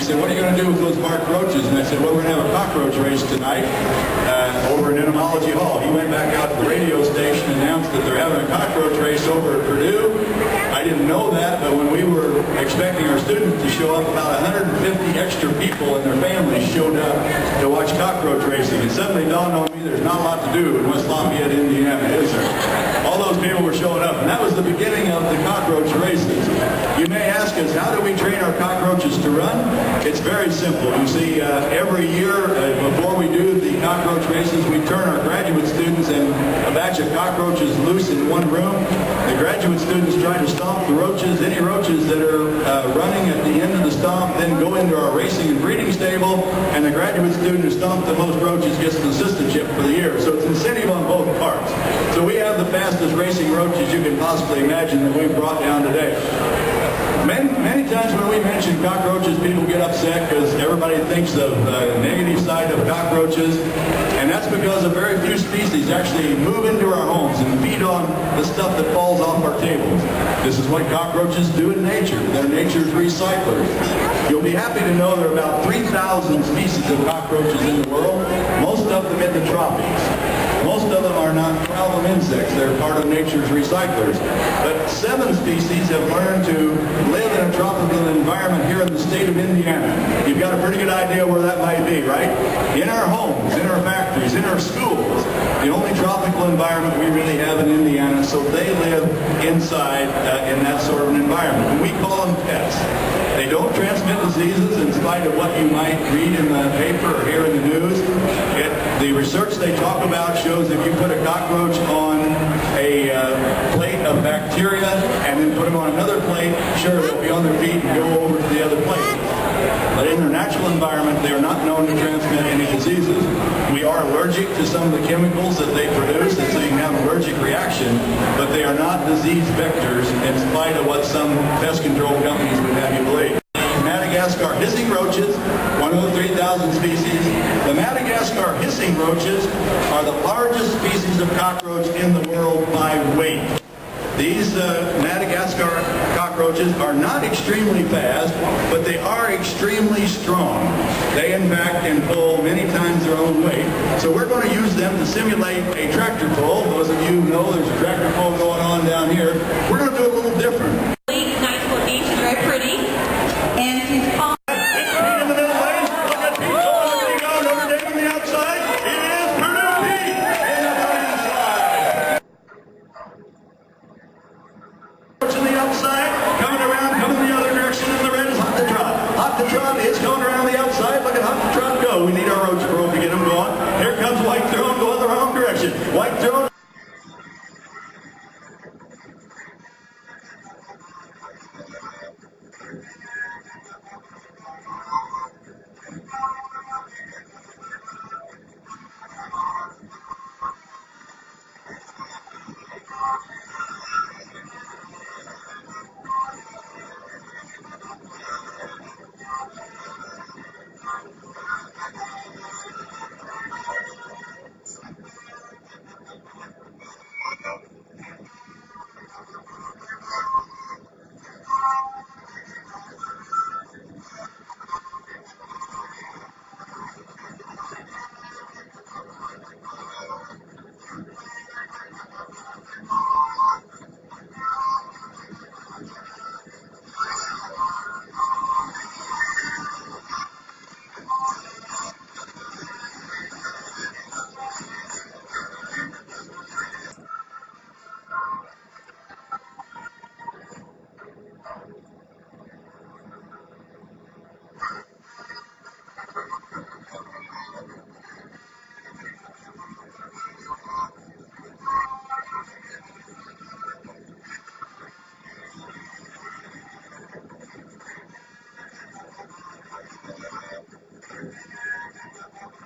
said, what are you going to do with those marked roaches? And I said, well, we're going to have a cockroach race tonight over in Entomology Hall. He went back out to the radio station and announced that they're having a cockroach race over at Purdue. I didn't know that, but when we were expecting our students to show up, about 150 extra people and their families showed up to watch cockroach racing. It suddenly dawned on me there's not a lot to do in West Lafayette, Indiana, is there? All those people were showing up, and that was the beginning of the cockroach races. You may ask us, how do we train our cockroaches to run? It's very simple. You see, every year before we do the cockroach races, we turn our graduate students and a batch of cockroaches loose in one room. The graduate students try to stomp the roaches. Any roaches that are running at the end of the stomp then go into our racing and breeding stable, and the graduate student who stomped the most roaches gets an assistantship for the year. So it's incentive on both parts. So we have the fastest racing roaches you can possibly imagine that we've brought down today. Many times when we mention cockroaches, people get upset because everybody thinks of the negative side of cockroaches, and that's because a very few species actually move into our homes and feed on the stuff that falls off our tables. This is what cockroaches do in nature. They're nature's recyclers. You'll be happy to know there are about 3,000 species of cockroaches in the world, most of them in the tropics. Most of them are not problem insects. They're part of nature's recyclers. But 7 species have learned to live in a tropical environment here in the state of Indiana. You've got a pretty good idea where that might be, right? In our homes, in our factories, in our schools. The only tropical environment we really have in Indiana, so they live inside in that sort of an environment. And we call them pets. They don't transmit diseases in spite of what you might read in the paper or hear in the news. The research they talk about shows if you put a cockroach on a plate of bacteria and then put them on another plate, sure, they'll be on their feet and go over to the other plate. But in their natural environment, they are not known to transmit any diseases. We are allergic to some of the chemicals that they produce, and so you can have an allergic reaction, but they are not disease vectors in spite of what some pest control companies would have you believe. Madagascar hissing roaches, one of the 3,000 species. The Madagascar hissing roaches are the largest species of cockroach in the world by weight. These Madagascar cockroaches are not extremely fast, but they are extremely strong. They, in fact, can pull many times their own weight. So we're going to use them to simulate a tractor pull. Those of you who know there's a tractor pull going on down here. We're going to do it a little different. Nice looking, she's very pretty, and she's fun. In the middle lane, look at Pete. Look at go. Notre Dame on the outside. It is Purdue Pete in the inside. On the outside, coming around, coming the other direction, and the red is Hot to Trot. Hot to Trot is going around the outside. Look at Hot to Trot go. We need